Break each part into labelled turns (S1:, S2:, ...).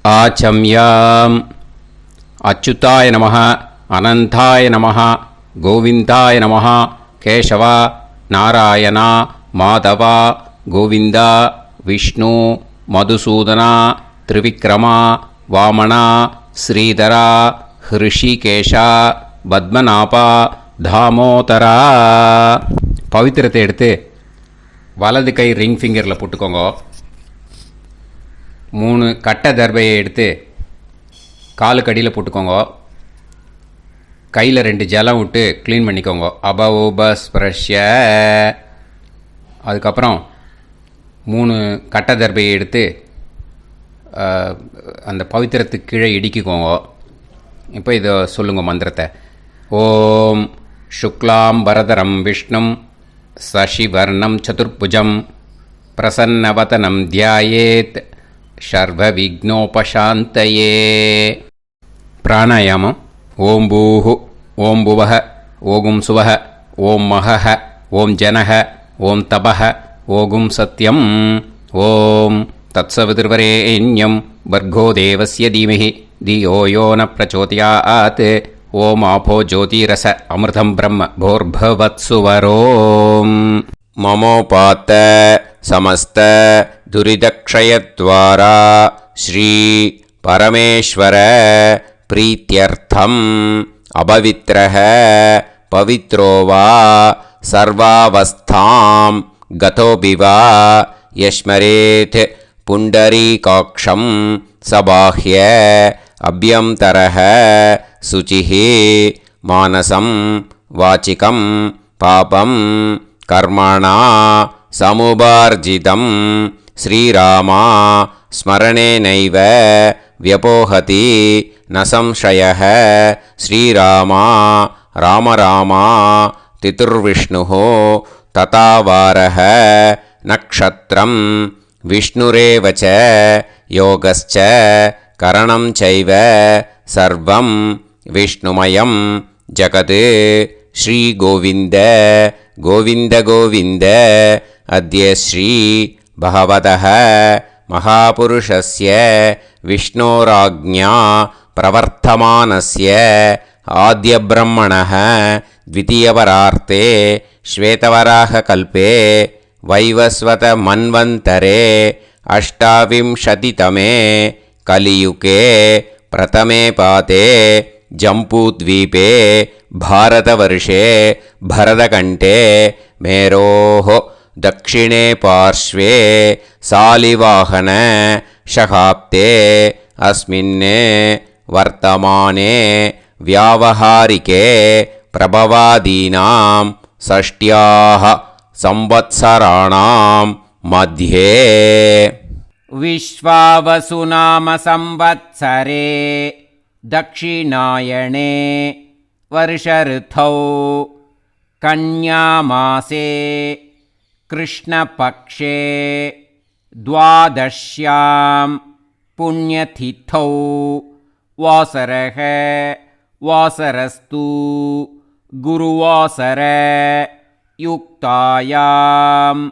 S1: ஆச்சம்யாம். அச்சுதாய நமः, அனந்தாய நமः, கோவிந்தாய நமः, கேசவா, நாராயணா, மாதவா, கோவிந்தா, விஷ்ணு, மதுசூதனா, திரிவிக்ரமா, வாமனா, ஸ்ரீதரா, ஹிருஷிகேஷா, பத்மநாபா, தாமோதரா. பவித்திரத்தை எடுத்து வலது கை ரிங் ஃபிங்கரில் போட்டுக்கோங்க. 3 கட்டை தர்பையை எடுத்து காலுக்கு அடியில் போட்டுக்கோங்க. கையில் 2 ஜலம் விட்டு க்ளீன் பண்ணிக்கோங்க. அபஓபஸ்பிரஷ்ய. அதுக்கப்புறம் 3 கட்டை தர்பையை எடுத்து அந்த பவித்திரத்துக்கு கீழே இடிக்கிக்கோங்க. இப்போ இதை சொல்லுங்க மந்திரத்தை. ஓம் சுக்லாம் வரதரம் விஷ்ணும் சசிவர்ணம் சதுர்புஜம் பிரசன்னவதனம் தியாயேத் சர்வ விக்னோபசாந்தயே. பிராணாயாமம். ஓம் பூஹு, ஓம் புவஹ, ஓகும் சுவஹ, ஓம் மஹஹ, ஓம் ஜனஹ, ஓம் தபஹ, ஓகும் சத்யம். ஓம் தத்சவிதுர்வரேண்யம் வர்கோ தேவஸ்ய தீமஹி தியோ யோ ந பிரச்சோதயாத். ஓம் ஆபோ ஜோதிரச அமிர்தம் பிரம்ம போர்பவத்சுவரோம். மமோபாத்த சமஸ்த துரிதக்ஷயத்வாரா ஸ்ரீ பரமேஸ்வர பிரீத்யர்த்தம் அபவித்ரஹ பவித்ரோ வா சர்வாவஸ்தாம் கதோபிவா யஸ்மரேத் புண்டரீகாக்ஷம் சபாஹ்ய அப்யந்தரஹ சுசிஹ மானசம் வாச்சிகம் பாபம் கர்மணா சமுபார்ஜிதம் ஸ்ரீராமா ஸ்மரணேனைவ வியபோஹதி ந சம்சயः. ஸ்ரீராமா ராம ராமா திதுர்விஷ்ணுः ததாவாரः நக்ஷத்ரம் விஷ்ணுரேவ ச யோகஸ்ச கரணம் சைவ சர்வம் விஷ்ணுமயம் ஜகத். ஸ்ரீ கோவிந்த கோவிந்த கோவிந்த. அத்ய ஸ்ரீ பகவதः மகாபுருஷஸ்ய விஷ்ணோராஜ்ஞா பிரவர்த்தமானஸ்ய ஆத்யபிரம்மணः த்விதீயவரார்த்தே ஸ்வேதவராககல்பே வைவஸ்வத மன்வந்தரே அஷ்டாவிம்சதிதமே கலியுகே பிரதமே பாதே ஜம்பூத்வீபே பாரதவர்ஷே பரதகண்டே மேரோः दक्षिणे पार्श्वे सालिवाहन शहाब्दे अस्मिन् वर्तमाने व्यावहारिके प्रभवादीनां षष्ट्याः संवत्सराणां मध्ये
S2: विश्वावसुनाम संवत्सरे दक्षिणायणे वर्षऋतौ कन्यामासे कृष्णपक्षे द्वादश्यां पुण्यतिथौ वासरः वासरस्तु गुरुवासर யுக்தாயாம்.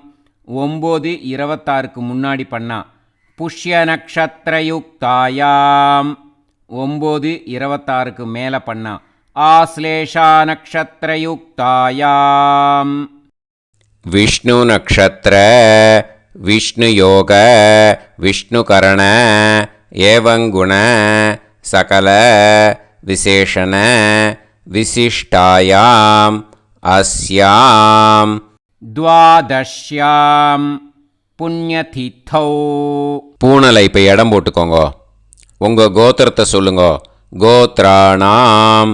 S2: 9:26 முன்னாடி பண்ணா. புஷ்ய நக்ஷத்திர யுக்தாயாம் 9:26 மேலே பண்ணா. ஆஸ்லேஷா நக்ஷத்திர யுக்தாயாம்.
S1: விஷ்ணு நக்ஷத்திர விஷ்ணு யோக விஷ்ணுகரண ஏவங்குண சகல விசேஷண விசிஷ்டாயாம் அஸ்யாம்
S2: துவாதஷ்யாம் புண்ணியதித்தௌ.
S1: பூனலை இப்போ இடம் போட்டுக்கோங்க. உங்கள் கோத்திரத்தை சொல்லுங்க. கோத்ராணாம்.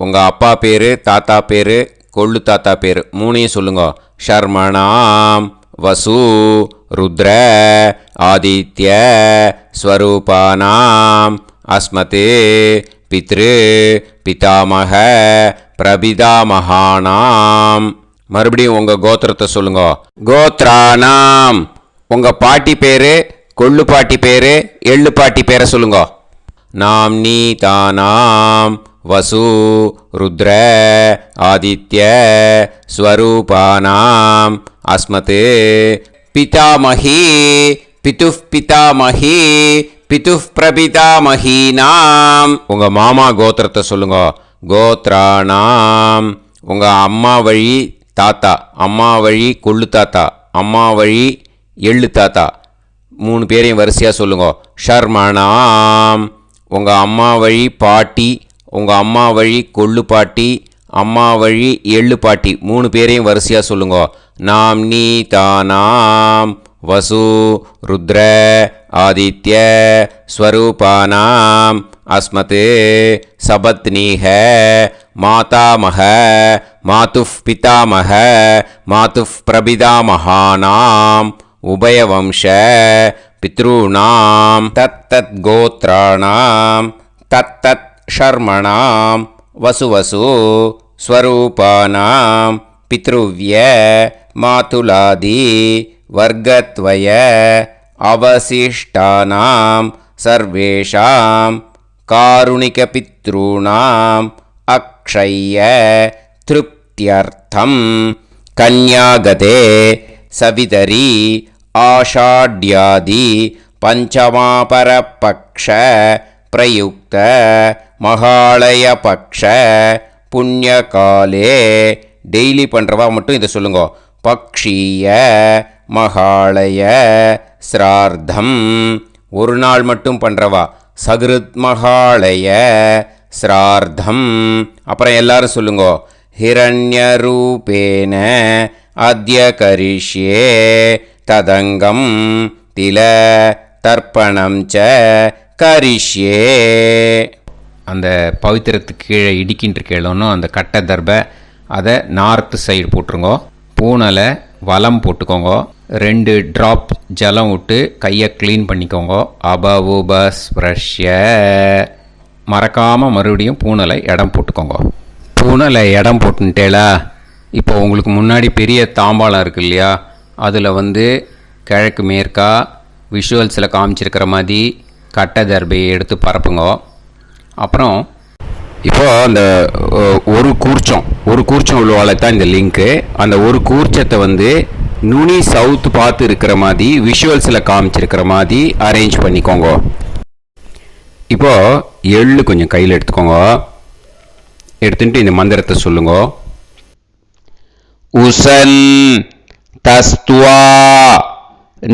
S1: உங்கள் அப்பா பேர், தாத்தா பேர், கொள்ளு தாத்தா பேர் 3ஐயும் சொல்லுங்க. ஷர்மணாம் வசு ருத்ர ஆதித்ய ஸ்வரூபானாம் அஸ்மத் பித்ரு பிதாமக பிரபிதாமகானாம். மறுபடியும் உங்கள் கோத்திரத்தை சொல்லுங்க. கோத்ரானாம். உங்கள் பாட்டி பேர், கொள்ளு பாட்டி பேர், எள்ளு பாட்டி பேரை சொல்லுங்க. நாம் நீதானாம் வசு ருத்ர ஆதித்ய ஸ்வரூபானாம் அஸ்மத் பிதாமஹி பிதுஃப் பிதாமஹி பிதுஃப் பிரபிதாமஹீனாம். உங்கள் மாமா கோத்திரத்தை சொல்லுங்க. கோத்ராணாம். உங்கள் அம்மா வழி தாத்தா, அம்மா வழி கொள்ளு தாத்தா, அம்மா வழி எள்ளு தாத்தா, 3 பேரையும் வரிசையாக சொல்லுங்க. ஷர்மணாம். உங்கள் அம்மா வழி பாட்டி, உங்கள் அம்மா வழி கொள்ளு பாட்டி, அம்மா வழி எள்ளு பாட்டி, 3 பேரையும் வரிசையாக சொல்லுங்க. நாம்னி தானாம் வசு ருத்ர ஆதித்ய ஸ்வரூபானாம் அஸ்மத் சபத்னீஹ மாதாமஹ மாதுஃப் பிதாமஹ மாதுஃப் பிரபிதாமஹானாம் உபயவம்ச பித்ருணாம் தத்தத் கோத்ராணாம் தத்தத் ஷர்மணாம் வசுவசு ஸ்வரூபானாம் பித்ருவ்ய மாதுலாதி வர்க்கத்வய அவசிஷ்டானாம் சர்வேஷாம் காருணிக பித்ருணாம் அக்ஷய திருப்தியர்த்தம் கன்யாகதே சவிதரி ஆஷாட்யாதி பஞ்சமாபரபக்ஷ பிரயுக்த மகாலய பக்ஷ புண்ணியகாலே. டெய்லி பண்ணுறவா மட்டும் இதை சொல்லுங்க. பக்ஷீய மகாலய ஸ்ரார்த்தம். ஒரு நாள் மட்டும் பண்ணுறவா சகிருத் மகாலய ஸ்ரார்த்தம். அப்புறம் எல்லாரும் சொல்லுங்க. ஹிரண்யரூபேன அத்ய கரிஷ்யே ததங்கம் தில தர்ப்பணம் ச கரிஷ்யே. அந்த பவித்திரத்துக்கு கீழே இடிக்கின்ற கீழனும் அந்த கட்டை தர்பை அதை நார்த்து சைடு போட்டுருங்கோ. பூனலை வலம் போட்டுக்கோங்க. 2 ட்ராப் ஜலம் விட்டு கையை க்ளீன் பண்ணிக்கோங்க. அபவுபஸ்ப்ரஷ்ய. மறக்காமல் மறுபடியும் பூனலை இடம் போட்டுக்கோங்க. பூனலை இடம் போட்டுட்டேலா. இப்போ உங்களுக்கு முன்னாடி பெரிய தாம்பாளம் இருக்கு இல்லையா, அதில் கிழக்கு மேற்கா விஷுவல்ஸில் காமிச்சிருக்கிற மாதிரி கட்டை தர்பையை எடுத்து பரப்புங்க. அப்புறம் இப்போது அந்த ஒரு கூர்ச்சம் உள்ளவால தான் இந்த லிங்க்கு. அந்த ஒரு கூர்ச்சத்தை நுனி சவுத்து பார்த்து இருக்கிற மாதிரி விஷுவல்ஸில் காமிச்சிருக்கிற மாதிரி அரேஞ்ச் பண்ணிக்கோங்க. இப்போது எள்ளு கொஞ்சம் கையில் எடுத்துக்கோங்க. எடுத்துட்டு இந்த மந்திரத்தை சொல்லுங்க. உசன் தஸ்துவா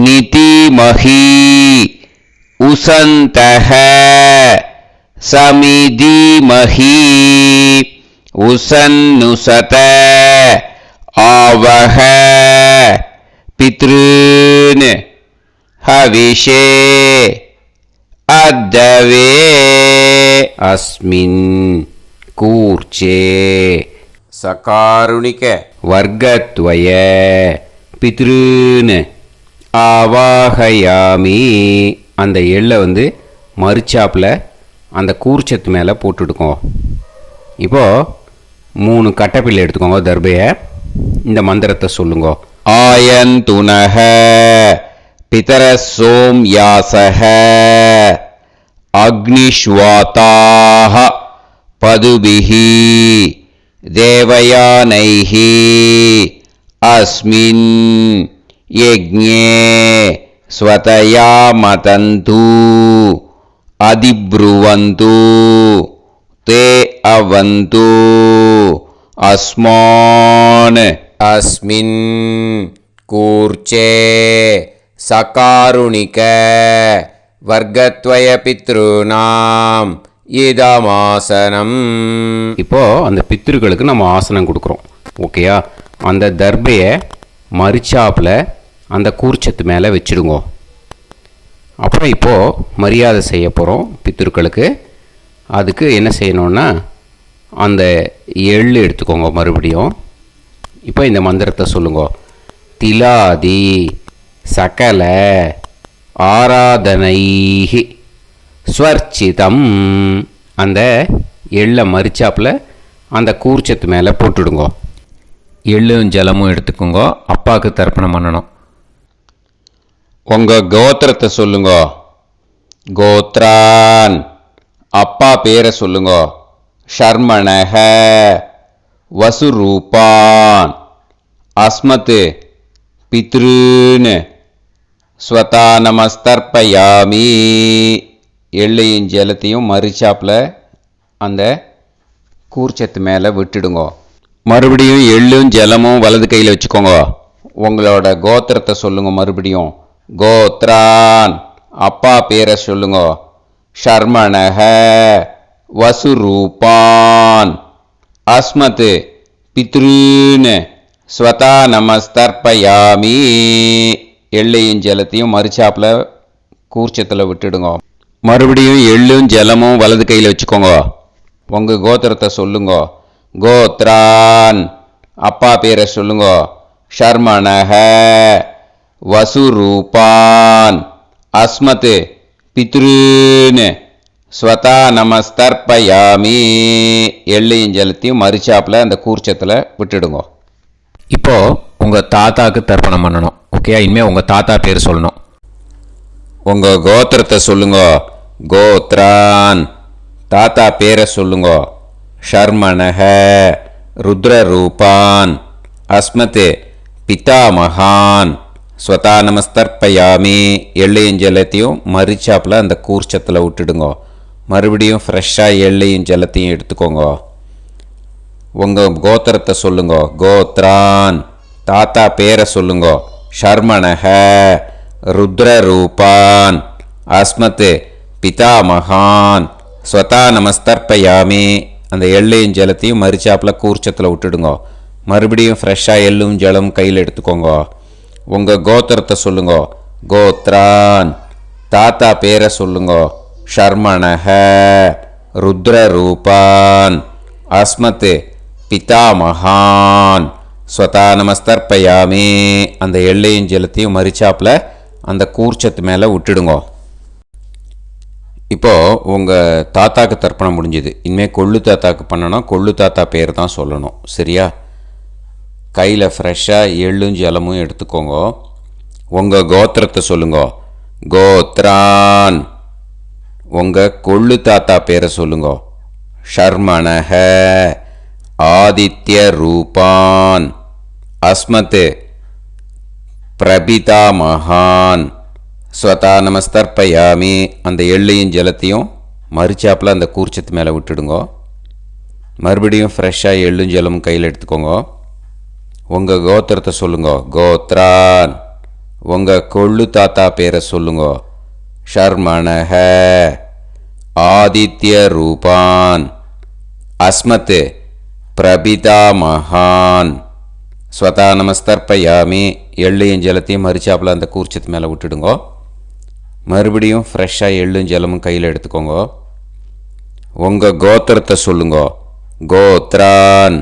S1: நிதிமஹி உசந்தஹ சமிதிமஹி உசன்னுசத ஆவஹ பித்ருன் ஹவிஷே அத்தவே அஸ்மின் கூர்ச்சே சகாருணிக வர்க்கத்வய பித்ருன் ஆவாஹயாமி. அந்த எள்ளை மறுச்சாப்பில் அந்த கூர்ச்சத்து மேலே போட்டுடுக்கோங்க. இப்போது 3 கட்டைப்பிள்ளை எடுத்துக்கோங்க. தர்பையை இந்த மந்திரத்தை சொல்லுங்க. ஆயந்துனஹ பிதர சோம்யாசஹ அக்னிஷ்வாதாஹ பதுபிஹி தேவயானைஹி அஸ்மின் யஜ்ஞே ஸ்வதயா மதந்து அதிப்ருவந்து தே அவது அஸ்மான் அஸ்மின் கூர்ச்சே சகாருணிக வர்க்கத்வய பித்ருநாம் இதமாசனம். இப்போது அந்த பித்ருக்களுக்கு நம்ம ஆசனம் கொடுக்குறோம். ஓகேயா? அந்த தர்பையை மறுச்சாப்பில் அந்த கூர்ச்சத்து மேலே வச்சுடுங்க. அப்புறம் இப்போது மரியாதை செய்ய போகிறோம் பித்ருக்களுக்கு. அதுக்கு என்ன செய்யணுன்னா அந்த எள்ளு எடுத்துக்கோங்க. மறுபடியும் இப்போ இந்த மந்திரத்தை சொல்லுங்க. திலாதி சகல ஆராதனைஹி ஸ்வர்ச்சிதம். அந்த எள்ளை மரிச்சாப்பில் அந்த கூர்ச்சத்து மேலே போட்டுடுங்க. எள்ளும் ஜலமும் எடுத்துக்கோங்க. அப்பாவுக்கு தர்ப்பணம் பண்ணணும். உங்கள் கோத்திரத்தை சொல்லுங்க. கோத்ரான். அப்பா பேரை சொல்லுங்க. ஷர்மணஹ வசுரூபான் அஸ்மத் பித்ருன் ஸ்வதா நமஸ்தர்ப்பயாமி. எள்ளையும் ஜலத்தையும் மறிச்சாப்பில் அந்த கூர்ச்சத்து மேலே விட்டுடுங்க. மறுபடியும் எள்ளும் ஜலமும் வலது கையில் வச்சுக்கோங்க. உங்களோட கோத்திரத்தை சொல்லுங்க. மறுபடியும் கோத்ரான், அப்பா பேரை சொல்லுங்க. ஷர்மணஹ, வசுரூபான், அஸ்மத், பித்ருன்னு. ஸ்வதா நமஸ்தர்ப்பயாமி. எள்ளையும் ஜலத்தையும் மறிச்சாப்பில் கூர்ச்சத்தில் விட்டுடுங்க. மறுபடியும் எள்ளும் ஜலமும் வலது கையில் வச்சுக்கோங்க. உங்கள் கோத்திரத்தை சொல்லுங்க. கோத்ரான், அப்பா பேரை சொல்லுங்க. ஷர்மணஹ, வசுரூபான், அஸ்மத், பித்ருன்னு. ஸ்வதா நமஸ்தர்ப்பயாமி. எள்ளையும் ஜலத்தையும் மறிச்சாப்பில் அந்த கூர்ச்சத்தில் விட்டுடுங்க.
S3: இப்போது உங்கள் தாத்தாவுக்கு தர்ப்பணம் பண்ணணும். ஓகே, இனிமேல் உங்கள் தாத்தா பேர் சொல்லணும்.
S1: உங்கள் கோத்திரத்தை சொல்லுங்க. கோத்ரான், தாத்தா பேரை சொல்லுங்க. ஷர்மணஹ, ருத்ரரூபான், அஸ்மத், பிதாமகான். ஸ்வதா நமஸ்தர்ப்பயாமி. எள்ளையும் ஜலத்தையும் மறிச்சாப்பில் அந்த கூர்ச்சத்தில் விட்டுடுங்க. மறுபடியும் ஃப்ரெஷ்ஷாக எள்ளையும் ஜலத்தையும் எடுத்துக்கோங்க. உங்கள் கோத்திரத்தை சொல்லுங்க. கோத்ரான், தாத்தா பேரை சொல்லுங்க. ஷர்மணஹ, ருத்ரரூபான், அஸ்மத், பிதாமகான். ஸ்வதா நமஸ்தர்ப்பயாமி. அந்த எள்ளையும் ஜலத்தையும் மறிச்சாப்பில் கூர்ச்சத்தில் விட்டுடுங்க. மறுபடியும் ஃப்ரெஷ்ஷாக எள்ளும் ஜலம் கையில் எடுத்துக்கோங்க. உங்கள் கோத்திரத்தை சொல்லுங்க. கோத்ரான், தாத்தா பேரை சொல்லுங்க. ஷர்மணஹ, ருத்ரரூபான், அஸ்மத், பிதாமகான். ஸ்வதா நமஸ்தர்ப்பயாமி. அந்த எள்ளையும் ஜலத்தையும் மறிச்சாப்பில் அந்த கூர்ச்சத்து மேலே விட்டுடுங்க. இப்போது உங்கள் தாத்தாக்கு தர்ப்பணம் முடிஞ்சுது. இனிமேல் கொள்ளு தாத்தாக்கு பண்ணணும். கொள்ளு தாத்தா பேர் தான் சொல்லணும். சரியா? கையில் ஃப்ரெஷ்ஷாக எள்ளும் ஜலமும் எடுத்துக்கோங்க. உங்கள் கோத்திரத்தை சொல்லுங்க. கோத்ரான், உங்கள் கொள்ளு தாத்தா பேரை சொல்லுங்க. ஷர்மணஹ, ஆதித்ய ரூபான், அஸ்மத், பிரபிதாமகான். ஸ்வதா நமஸ்தர்ப்பயாமி. அந்த எள்ளையும் ஜலத்தையும் மறிச்சாப்பில் அந்த கூர்ச்சத்து மேலே விட்டுடுங்க. மறுபடியும் ஃப்ரெஷ்ஷாக எள்ளும் ஜலமும் கையில் எடுத்துக்கோங்க. உங்கள் கோத்திரத்தை சொல்லுங்க. கோத்ரான், உங்கள் கொள்ளு தாத்தா பேரை சொல்லுங்க. ஷர்மணஹ, ஆதித்ய ரூபான், அஸ்மத், பிரபிதாமகான். ஸ்வதா நமஸ்தர்ப்பயாமி. எள்ளையும் ஜலத்தையும் மறிச்சாப்பில் அந்த கூர்ச்சத்து மேலே விட்டுடுங்க. மறுபடியும் ஃப்ரெஷ்ஷாக எள்ளும் ஜலமும் கையில் எடுத்துக்கோங்க. உங்கள் கோத்திரத்தை சொல்லுங்க. கோத்ரான்,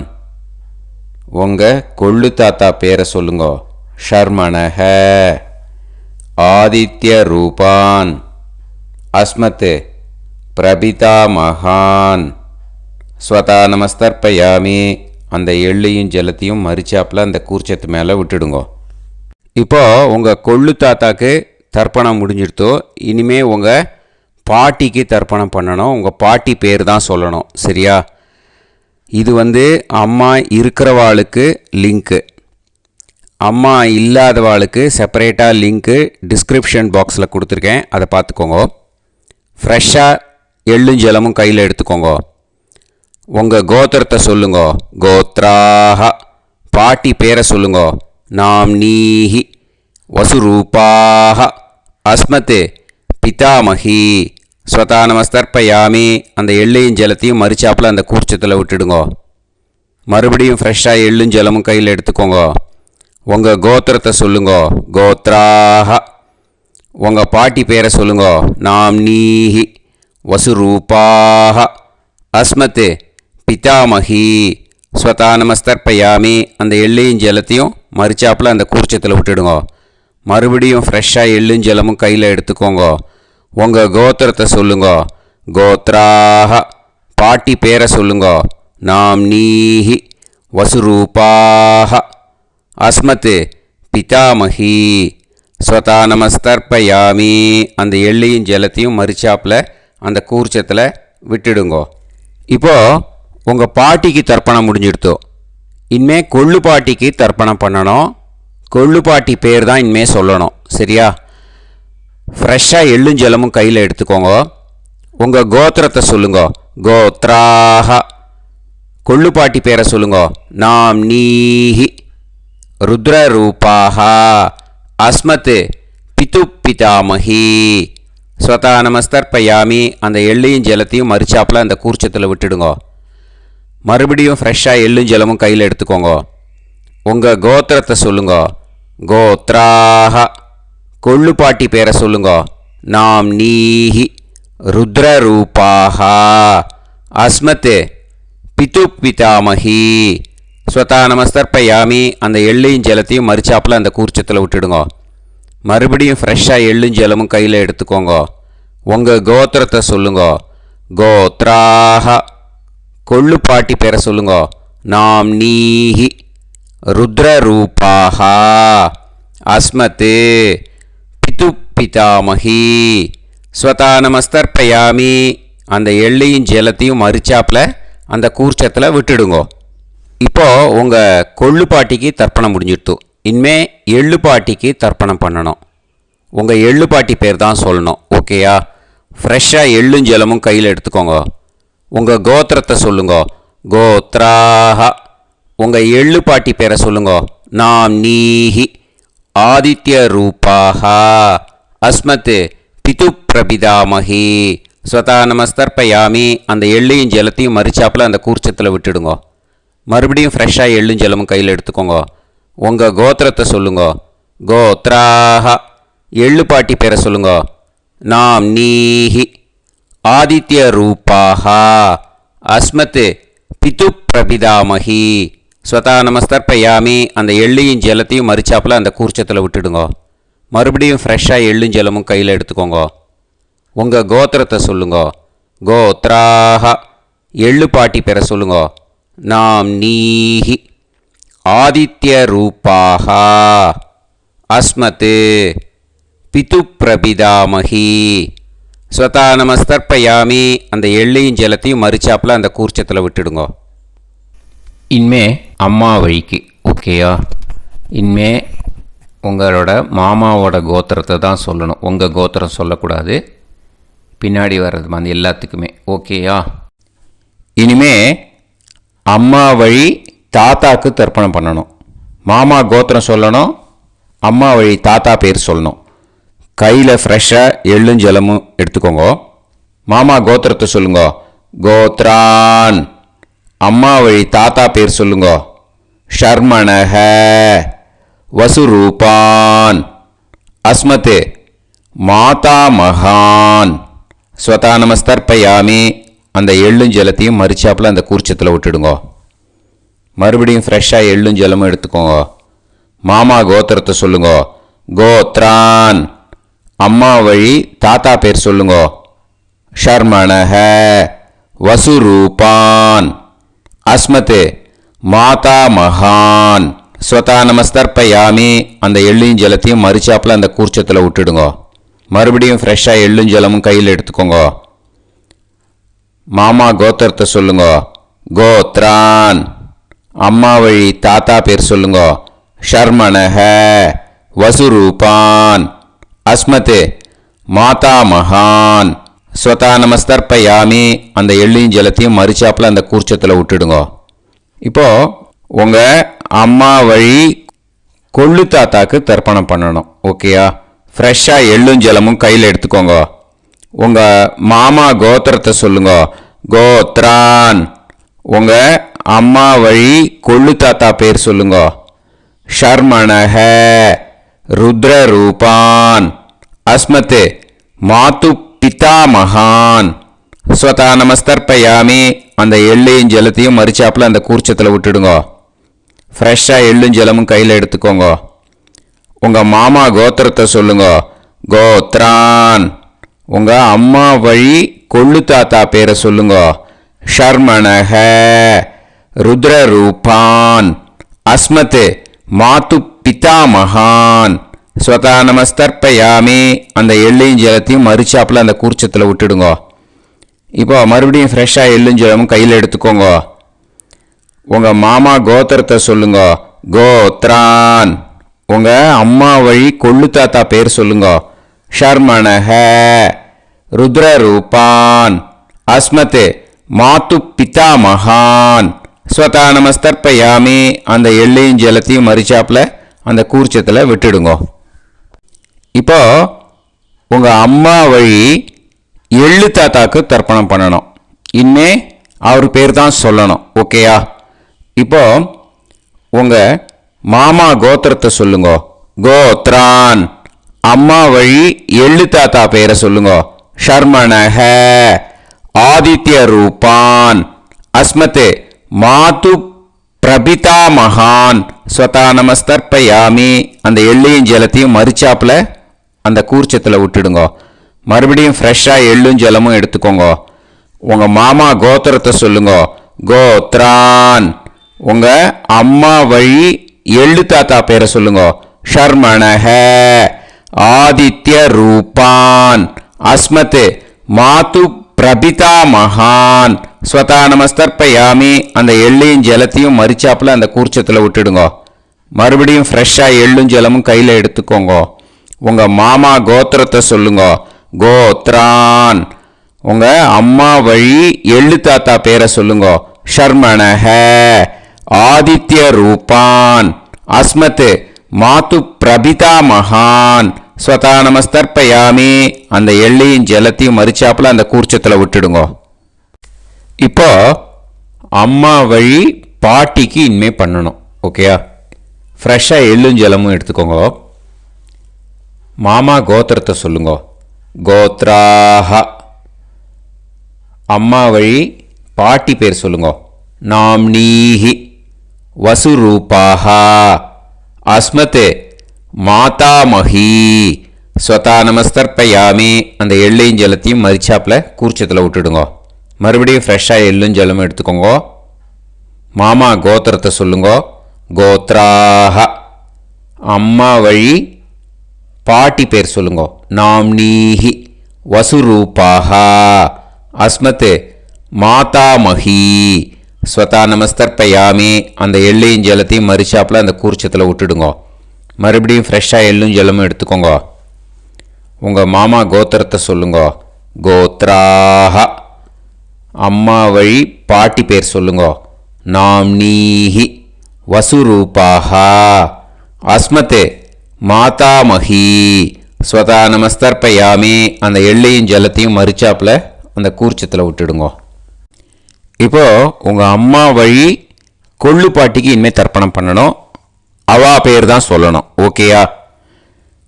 S1: உங்கள் கொள்ளு தாத்தா பேரை சொல்லுங்க. ஷர்மணஹ, ஆதித்ய ரூபான், அஸ்மத், பிரபிதாமகான். ஸ்வதா நமஸ்தர்ப்பயாமி. அந்த எள்ளையும் ஜலத்தையும் மறிச்சாப்பில் அந்த கூர்ச்சத்து மேலே விட்டுடுங்க. இப்போது உங்கள் கொள்ளு தாத்தாக்கு தர்ப்பணம் முடிஞ்சிடுத்தோ. இனிமேல் உங்கள் பாட்டிக்கு தர்ப்பணம் பண்ணணும். உங்கள் பாட்டி பேர் தான் சொல்லணும். சரியா? இது அம்மா இருக்கிறவாளுக்கு லிங்க்கு, அம்மா இல்லாதவாளுக்கு செப்பரேட்டாக லிங்க்கு டிஸ்கிரிப்ஷன் பாக்ஸில் கொடுத்துருக்கேன். அதை பார்த்துக்கோங்க. ஃப்ரெஷ்ஷாக எள்ளும் ஜலமும் கையில் எடுத்துக்கோங்க. உங்கள் கோத்திரத்தை சொல்லுங்க. கோத்ராஹ, பாட்டி பேரை சொல்லுங்க. நாம்னீஹி, வசுரூபாஹ, அஸ்மத், பிதாமகி. ஸ்வதா நமஸ்தர்ப்பயாமி. அந்த எள்ளையும் ஜலத்தையும் மறிச்சாப்பில் அந்த கூர்ச்சத்தில் விட்டுடுங்க. மறுபடியும் ஃப்ரெஷ்ஷாக எள்ளும் ஜலமும் கையில் எடுத்துக்கோங்க. உங்கள் கோத்திரத்தை சொல்லுங்க. கோத்ராஹ, உங்கள் பாட்டி பேரை சொல்லுங்க. நாம்னீஹி, வசுரூபாஹ, அஸ்மத், பிதாமகி. ஸ்வதா நமஸ்தர்ப்பயாமி. அந்த எள்ளையும் ஜலத்தையும் மறிச்சாப்பில் அந்த கூர்ச்சத்தில் விட்டுடுங்க. மறுபடியும் ஃப்ரெஷ்ஷாக எள்ளும் ஜலமும் கையில் எடுத்துக்கோங்க. உங்கள் கோத்திரத்தை சொல்லுங்க. கோத்ராஹ, பாட்டி பேரை சொல்லுங்க. நாம்னீஹி, வசுரூபாஹ, அஸ்மத், பிதாமகி. ஸ்வதா நமஸ்தர்ப்பயாமி. அந்த எள்ளையும் ஜலத்தையும் மறிச்சாப்பில் அந்த கூர்ச்சத்தில் விட்டுடுங்க. இப்போது உங்கள் பாட்டிக்கு தர்ப்பணம் முடிஞ்சிடுத்தோ. இனிமேல் கொள்ளு பாட்டிக்கு தர்ப்பணம் பண்ணணும். கொள்ளு பாட்டி பேர் தான் இனிமேல் சொல்லணும். சரியா? ஃப்ரெஷ்ஷாக எள்ளும் ஜலமும் கையில் எடுத்துக்கோங்க. உங்கள் கோத்திரத்தை சொல்லுங்க. கோத்ராஹ. கொள்ளுப்பாட்டி பேரை சொல்லுங்க. நாம் நீஹி. ருத்ரரூபாஹ. அஸ்மத் பிது பிதாமஹி. ஸ்வதா நமஸ்தர்ப்பயாமி. அந்த எள்ளையும் ஜலத்தையும் மறிச்சாப்பில் அந்த கூர்ச்சத்தில் விட்டுடுங்க. மறுபடியும் ஃப்ரெஷ்ஷாக எள்ளும் ஜலமும் கையில் எடுத்துக்கோங்க. உங்கள் கோத்திரத்தை சொல்லுங்க. கோத்ராஹ. கொள்ளுப்பாட்டி பேரை சொல்லுங்க. நாம் நீஹி. ருத்ரரூபாஹ. அஸ்மத் பிது பிதாமஹி. ஸ்வதா நமஸ்தர்ப்பயாமி. அந்த எள்ளையும் ஜலத்தையும் மறிச்சாப்பில் அந்த கூர்ச்சத்தில் விட்டுடுங்க. மறுபடியும் ஃப்ரெஷ்ஷாக எள்ளும் ஜலமும் கையில் எடுத்துக்கோங்க. உங்கள் கோத்திரத்தை சொல்லுங்க. கோத்ராஹ. கொள்ளுப்பாட்டி பேரை சொல்லுங்க. நாம் நீஹி. ருத்ரரூபாஹ. அஸ்மத் பிது பிதாமஹி. ஸ்வதா நமஸ்தர்ப்பயாமி. அந்த எள்ளையும் ஜலத்தையும் மறிச்சாப்பில் அந்த கூர்ச்சத்தில் விட்டுடுங்க. இப்போது உங்கள் கொள்ளுப்பாட்டிக்கு தர்ப்பணம் முடிஞ்சிடுத்து. இனிமே எள்ளுப்பாட்டிக்கு தர்ப்பணம் பண்ணணும். உங்கள் எள்ளுப்பாட்டி பேர் தான் சொல்லணும். ஓகேயா? ஃப்ரெஷ்ஷாக எள்ளும் ஜலமும் கையில் எடுத்துக்கோங்க. உங்கள் கோத்திரத்தை சொல்லுங்க. கோத்ராஹ. உங்கள் எள்ளுப்பாட்டி பேரை சொல்லுங்க. நாம் நீஹி. ஆதித்ய ரூபாஹ. அஸ்மத் பிது பிரபிதாமஹி. ஸ்வதா நமஸ்தர்ப்பயாமி. அந்த எள்ளையும் ஜலத்தையும் மறிச்சாப்பில் அந்த கூர்ச்சத்தில் விட்டுடுங்க. மறுபடியும் ஃப்ரெஷ்ஷாக எள்ளும் ஜலமும் கையில் எடுத்துக்கோங்க. உங்கள் கோத்திரத்தை சொல்லுங்க. கோத்ராஹ. எள்ளுப்பாட்டி பேரை சொல்லுங்க. நாம் நீஹி. ஆதித்ய ரூபாஹ. அஸ்மத் பிது பிரபிதாமஹி. ஸ்வதா நமஸ்தர்ப்பயாமி. அந்த எள்ளையும் ஜலத்தையும் மறிச்சாப்பில் அந்த கூர்ச்சத்தில் விட்டுடுங்க. மறுபடியும் ஃப்ரெஷ்ஷாக எள்ளும் ஜலமும் கையில் எடுத்துக்கோங்க. உங்கள் கோத்திரத்தை சொல்லுங்க. கோத்ராஹ. எள்ளுப்பாட்டி பேரை சொல்லுங்க. நாம் நீஹி. ஆதித்ய ரூபாஹ. அஸ்மத் பிது பிரபிதாமஹி. ஸ்வதா நமஸ்தர்ப்பயாமி. அந்த எள்ளையும் ஜலத்தையும் மறிச்சாப்பில் அந்த கூர்ச்சத்தில் விட்டுடுங்க.
S3: இனிமே அம்மா வழிக்கு. ஓகேயா? இனிமே உங்களோட மாமாவோட கோத்திரத்தை தான் சொல்லணும். உங்கள் கோத்திரம் சொல்லக்கூடாது. பின்னாடி வர்றது வந்து எல்லாத்துக்குமே. ஓகேயா? இனிமே அம்மா வழி தாத்தாக்கு தர்ப்பணம் பண்ணணும். மாமா கோத்திரம் சொல்லணும். அம்மா வழி தாத்தா பேர் சொல்லணும். கையில் ஃப்ரெஷ்ஷாக எள்ளும் ஜலமும் எடுத்துக்கோங்க. மாமா கோத்திரத்தை சொல்லுங்க. கோத்ரான். அம்மா வழி தாத்தா பேர் சொல்லுங்க. ஷர்மணஹ. வசுரூபான். அஸ்மத் மாதா மகான். ஸ்வதா நமஸ்தர்ப்பயாமி. அந்த எள்ளும் ஜலத்தையும் மறிச்சாப்பில் அந்த கூர்ச்சத்தில் விட்டுடுங்க. மறுபடியும் ஃப்ரெஷ்ஷாக எள்ளும் ஜலமும் எடுத்துக்கோங்க. மாமா கோத்திரத்தை சொல்லுங்க. கோத்ரான். அம்மா வழி தாத்தா பேர் சொல்லுங்க. ஷர்மணஹ. வசுரூபான். அஸ்மத் மாதா மகான். ஸ்வதா நமஸ்தர்ப்பயாமி. அந்த எள்ளையும் ஜலத்தையும் மறிச்சாப்பில் அந்த கூர்ச்சத்தில் விட்டுடுங்க. மறுபடியும் ஃப்ரெஷ்ஷாக எள்ளும் ஜலமும் கையில் எடுத்துக்கோங்க. மாமா கோத்திரத்தை சொல்லுங்க. கோத்ரான். அம்மா வழி தாத்தா பேர் சொல்லுங்க. ஷர்மணஹ. வசுரூபான். அஸ்மத் மாதா மகான். ஸ்வதா நமஸ்தர்ப்பயாமி. அந்த எள்ளையும் ஜலத்தையும் மறிச்சாப்பில் அந்த கூர்ச்சத்தில் விட்டுடுங்க. இப்போது உங்கள் அம்மா வழி கொள்ளு தாத்தாக்கு தர்ப்பணம் பண்ணணும். ஓகேயா? ஃப்ரெஷ்ஷாக எள்ளும் ஜலமும் கையில் எடுத்துக்கோங்க. உங்கள் மாமா கோத்திரத்தை சொல்லுங்க. கோத்ரான். உங்கள் அம்மா வழி கொள்ளு தாத்தா பேர் சொல்லுங்க. ஷர்மணஹ. ருத்ரரூபான். அஸ்மத் மாது பிதா மகான். ஸ்வதா நமஸ்தர்ப்பயாமி. அந்த எள்ளையும் ஜலத்தையும் மறிச்சாப்பில் அந்த கூர்ச்சத்தில் விட்டுடுங்க. ஃப்ரெஷ்ஷாக எள்ளும் ஜலமும் கையில் எடுத்துக்கோங்க. உங்கள் மாமா கோத்திரத்தை சொல்லுங்க. கோத்ரான். உங்கள் அம்மா வழி கொள்ளு தாத்தா பேரை சொல்லுங்க. ஷர்மணஹ. ருத்ரரூபான். அஸ்மத் மாது பிதா மகான். ஸ்வதா நமஸ்தர்ப்பயாமி. அந்த எள்ளையும் ஜலத்தையும் மறிச்சாப்பில் அந்த கூர்ச்சத்தில் விட்டுடுங்க. இப்போ மறுபடியும் ஃப்ரெஷ்ஷாக எள்ளும் ஜலமும் கையில் எடுத்துக்கோங்க. உங்கள் மாமா கோத்திரத்தை சொல்லுங்க. கோத்ரான். உங்கள் அம்மா வழி கொள்ளு தாத்தா பேர் சொல்லுங்க. ஷர்மணஹ ருத்ரரூபான் அஸ்மத் மாத்து பிதாமகான் ஸ்வதா நமஸ்தர்ப்பயாமி. அந்த எள்ளையும் ஜலத்தையும் மறிச்சாப்பில் அந்த கூர்ச்சத்தில் விட்டுடுங்கோ. இப்போ உங்கள் அம்மா வழி எள்ளு தாத்தாக்கு தர்ப்பணம் பண்ணணும். இனிமே அவர் பேர் தான் சொல்லணும். ஓகேயா? இப்போ உங்கள் மாமா கோத்திரத்தை சொல்லுங்க. கோத்ரான். அம்மா வழி எள்ளு தாத்தா பேரை சொல்லுங்க. ஷர்மணஹ ஆதித்ய ரூபான் அஸ்மத் மாது பிரபிதாமகான் ஸ்வதா நமஸ்தர்ப்பயாமி. அந்த எள்ளையும் ஜலத்தையும் மறிச்சாப்பில் அந்த கூர்ச்சத்தில் விட்டுடுங்க. மறுபடியும் ஃப்ரெஷ்ஷாக எள்ளும் ஜலமும் எடுத்துக்கோங்க. உங்கள் மாமா கோத்திரத்தை சொல்லுங்க. கோத்ரான். உங்கள் அம்மா வழி எள்ளு தாத்தா பேரை சொல்லுங்க. ஷர்மணஹ ஆதித்ய ரூபான் அஸ்மத் மாது பிரபிதாமகான் ஸ்வதா நமஸ்தர்ப்பயாமி. அந்த எள்ளையும் ஜலத்தையும் மறிச்சாப்பில் அந்த கூர்ச்சத்தில் விட்டுடுங்க. மறுபடியும் ஃப்ரெஷ்ஷாக எள்ளும் ஜலமும் கையில் எடுத்துக்கோங்க. உங்கள் மாமா கோத்திரத்தை சொல்லுங்க. கோத்ரான். உங்கள் அம்மா வழி எள்ளு தாத்தா பேரை சொல்லுங்க. ஷர்மணஹ ஆதித்ய ரூபான் அஸ்மத் மாது பிரபிதாமகான் ஸ்வதா நமஸ்தர்ப்பயாமி. அந்த எள்ளையும் ஜலத்தையும் மறிச்சாப்பில் அந்த கூர்ச்சத்தில் விட்டுடுங்க. இப்போ அம்மா வழி பாட்டிக்கு இனிமே பண்ணணும். ஓகேயா? ஃப்ரெஷ்ஷாக எள்ளும் ஜலமும் எடுத்துக்கோங்க. மாமா கோத்திரத்தை சொல்லுங்க. கோத்ராஹ. அம்மா வழி பாட்டி பேர் சொல்லுங்க. நாம்னீஹி வசுரூபாஹ அஸ்மத் மாதாமஹி ஸ்வதா நமஸ்தர்ப்பயாமி. அந்த எள்ளையும் ஜலத்தையும் மறிச்சாப்பில் கூர்ச்சத்தில் விட்டுடுங்க. மறுபடியும் ஃப்ரெஷ்ஷாக எள்ளும் ஜலமும் எடுத்துக்கோங்க. மாமா கோத்திரத்தை சொல்லுங்க. கோத்ராஹ. அம்மா வழி பாட்டி பேர் சொல்லுங்க. நாம்னீஹி வசுரூபாஹ அஸ்மத் மாதாமஹி ஸ்வதா நமஸ்தர்ப்பயாமி. அந்த எள்ளையும் ஜலத்தையும் மறிச்சாப்பில் அந்த கூர்ச்சத்தில் விட்டுடுங்க. மறுபடியும் ஃப்ரெஷ்ஷாக எள்ளும் ஜலமும் எடுத்துக்கோங்க. உங்கள் மாமா கோத்திரத்தை சொல்லுங்க. கோத்ராஹ. அம்மா வழி பாட்டி பேர் சொல்லுங்க. நாம்னீஹி வசுரூபாஹ அஸ்மத் மாதாமஹி ஸ்வதா நமஸ்தர்ப்பயாமி. அந்த எள்ளையும் ஜலத்தையும் மறிச்சாப்பில் அந்த கூர்ச்சத்தில் விட்டுடுங்க. இப்போ உங்கள் அம்மா வழி கொள்ளு பாட்டிக்கு இனிமேல் தர்ப்பணம் பண்ணணும். அவா பேர் தான் சொல்லணும். ஓகேயா?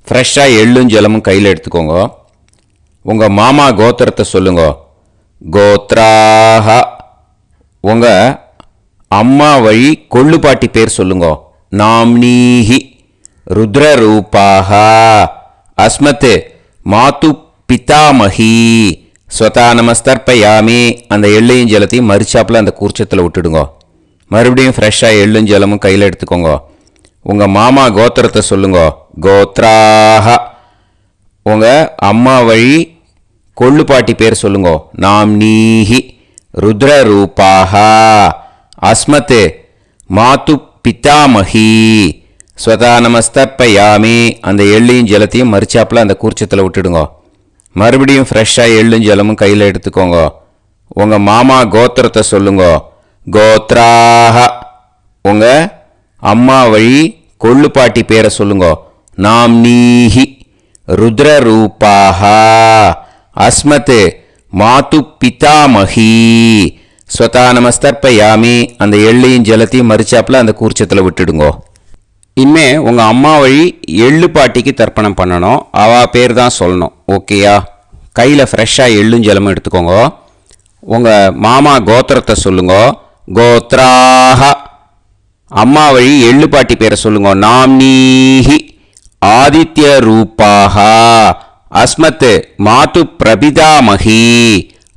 S3: ஃப்ரெஷ்ஷாக எள்ளும் ஜலமும் கையில் எடுத்துக்கோங்க. உங்கள் மாமா கோத்திரத்தை சொல்லுங்க. கோத்ராஹ. உங்கள் அம்மா வழி கொள்ளு பாட்டி பேர் சொல்லுங்க. நாம்னீஹி ருத்ரரூபாஹ அஸ்மத் மாது பிதாமஹி ஸ்வதா நமஸ்தர்ப்பயாமி. அந்த எள்ளையும் ஜலத்தையும் மறிச்சாப்பில் அந்த கூர்ச்சத்தில் விட்டுடுங்க. மறுபடியும் ஃப்ரெஷ்ஷாக எள்ளும் ஜலமும் கையில் எடுத்துக்கோங்க. உங்கள் மாமா கோத்திரத்தை சொல்லுங்க. கோத்ராஹ. உங்கள் அம்மா வழி கொள்ளு பாட்டி பேர் சொல்லுங்க. நாம்னீஹி ருத்ரரூபாஹ அஸ்மத் மாது பிதாமஹி ஸ்வதா நமஸ்தர்ப்பயாமி. அந்த எள்ளையும் ஜலத்தையும் மறிச்சாப்பில் அந்த கூர்ச்சத்தில் விட்டுடுங்க. மறுபடியும் ஃப்ரெஷ்ஷாக எள்ளும் ஜலமும் கையில் எடுத்துக்கோங்க. உங்கள் மாமா கோத்திரத்தை சொல்லுங்க. கோத்ராஹ. உங்கள் அம்மா வழி கொள்ளு பாட்டி பேரை சொல்லுங்க. நாம்னீஹி ருத்ரரூபாஹ அஸ்மத் மாது பிதாமஹி ஸ்வதா நமஸ்தர்ப்பயாமி. அந்த எள்ளையும் ஜலத்தையும் மறிச்சாப்பில் அந்த கூர்ச்சத்தில் விட்டுடுங்க. இனிமே உங்கள் அம்மா வழி எள்ளு பாட்டிக்கு தர்ப்பணம் பண்ணணும். அவா பேர் தான் சொல்லணும். ஓகேயா? கையில் ஃப்ரெஷ்ஷாக எள்ளும் ஜலமும் எடுத்துக்கோங்க. உங்கள் மாமா கோத்திரத்தை சொல்லுங்க. கோத்ராஹ. அம்மா வழி எள்ளு பாட்டி பேரை சொல்லுங்க. நாம்னீஹி ஆதித்ய ரூபாஹ அஸ்மத் மாது பிரபிதாமஹி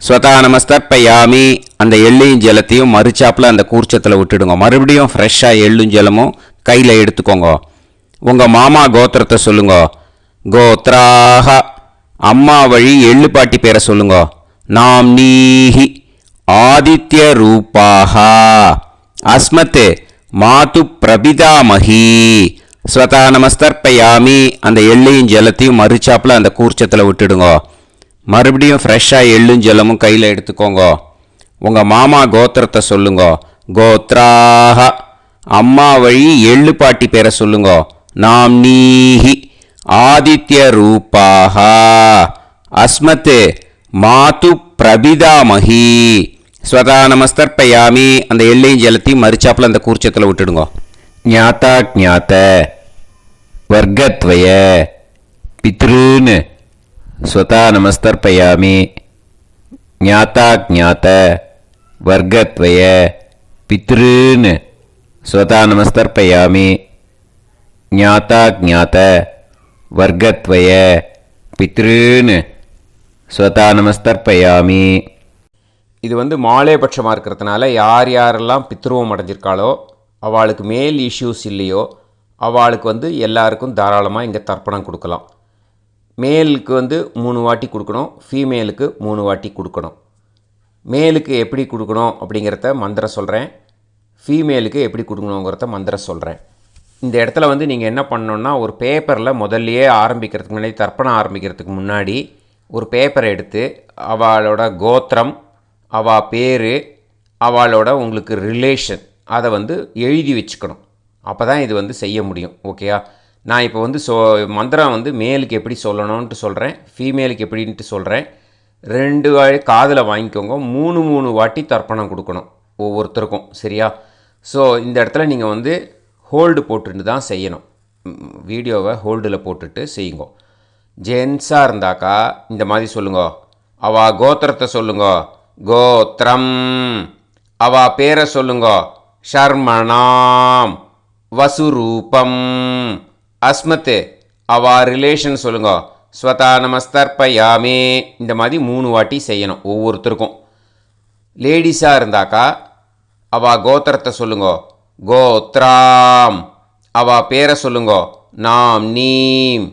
S3: ஸ்வதா நமஸ்தர்ப்பயாமி. அந்த எள்ளையும் ஜலத்தையும் மறிச்சாப்பில் அந்த கூர்ச்சத்தில் விட்டுடுங்க. மறுபடியும் ஃப்ரெஷ்ஷாக எள்ளும் ஜலமும் கையில் எடுத்துக்கோங்க. உங்கள் மாமா கோத்திரத்தை சொல்லுங்க. கோத்ராஹ. அம்மா வழி எள்ளு பாட்டி பேரை சொல்லுங்க. நாம்னீஹி ஆதித்ய ரூபாஹ அஸ்மத் மாது பிரபிதாமஹி ஸ்வதா நமஸ்தர்ப்பயாமி அந்த எள்ளையும் ஜலத்தையும் மறுச்சாப்பில் அந்த கூர்ச்சத்தில் விட்டுடுங்க. மறுபடியும் ஃப்ரெஷ்ஷாக எள்ளும் ஜலமும் கையில் எடுத்துக்கோங்க. உங்கள் மாமா கோத்திரத்தை சொல்லுங்க. கோத்ராக அம்மா வழி எள்ளு பாட்டி பேரை சொல்லுங்க. நாம் நீஹி ஆதித்ய ரூபாக அஸ்மத் மாது பிரபிதாமஹி ஸ்வதா நமஸ்தர்ப்பயாமி அந்த எள்ளையும் ஜலத்தையும் மறுச்சாப்பில் அந்த கூர்ச்சத்தில் விட்டுடுங்க. ஞாத்தா ஜாத்த வர்க்கத்வய பித்ருன் ஸ்வதா நமஸ்தர்ப்பயாமி ஞாத்தா ஜாத்த வர்க்கத்வய பித்ருன் ஸ்வதா நமஸ்தர்ப்பயாமி ஞாத்தா ஜாத்த வர்க்கத்வய பித்ருன் ஸ்வதா நமஸ்தர்ப்பயாமி. இது மாலைபட்சமாக இருக்கிறதுனால யார் யாரெல்லாம் பித்ருவம் அடைஞ்சிருக்காளோ அவளுக்கு மேல் இஷ்யூஸ் இல்லையோ அவளுக்கு எல்லாருக்கும் தாராளமாக இங்கே தர்ப்பணம் கொடுக்கலாம். மேலுக்கு 3 வாட்டி கொடுக்கணும், ஃபீமேலுக்கு 3 வாட்டி கொடுக்கணும். மேலுக்கு எப்படி கொடுக்கணும் அப்படிங்கிறத மந்திரம் சொல்கிறேன், ஃபீமேலுக்கு எப்படி கொடுக்கணுங்கிறத மந்திரம் சொல்கிறேன். இந்த இடத்துல நீங்கள் என்ன பண்ணணுன்னா, ஒரு பேப்பரில் முதல்லையே ஆரம்பிக்கிறதுக்கு முன்னாடி தர்ப்பணம் ஆரம்பிக்கிறதுக்கு முன்னாடி ஒரு பேப்பரை எடுத்து அவளோட கோத்திரம், அவள் பேர், அவளோட உங்களுக்கு ரிலேஷன் அதை எழுதி வச்சுக்கணும். அப்போ தான் இது செய்ய முடியும். ஓகேயா? நான் இப்போ மந்திரம் மேலுக்கு எப்படி சொல்லணும்ன்ட்டு சொல்கிறேன், ஃபீமேலுக்கு எப்படின்ட்டு சொல்கிறேன். 2 காதில் வாங்கிக்கோங்க. 3 வாட்டி தர்ப்பணம் கொடுக்கணும் ஒவ்வொருத்தருக்கும். சரியா? ஸோ இந்த இடத்துல நீங்கள் ஹோல்டு போட்டுட்டு தான் செய்யணும். வீடியோவை ஹோல்டில் போட்டுட்டு செய்யுங்க. ஜென்ஸாக இருந்தாக்கா இந்த மாதிரி சொல்லுங்க. அவள் கோத்திரத்தை சொல்லுங்க. கோத்திரம். அவள் பேரை சொல்லுங்க. ஷர்மணாம் வசுரூபம் அஸ்மத். அவள் ரிலேஷன் சொல்லுங்க. ஸ்வதா நமஸ்தர்ப்பயாமே. இந்த மாதிரி 3 வாட்டி செய்யணும் ஒவ்வொருத்தருக்கும். லேடிஸாக இருந்தாக்கா அவள் கோத்திரத்தை சொல்லுங்க. கோத்ராம். அவள் பேரை சொல்லுங்க. நாம் நீம்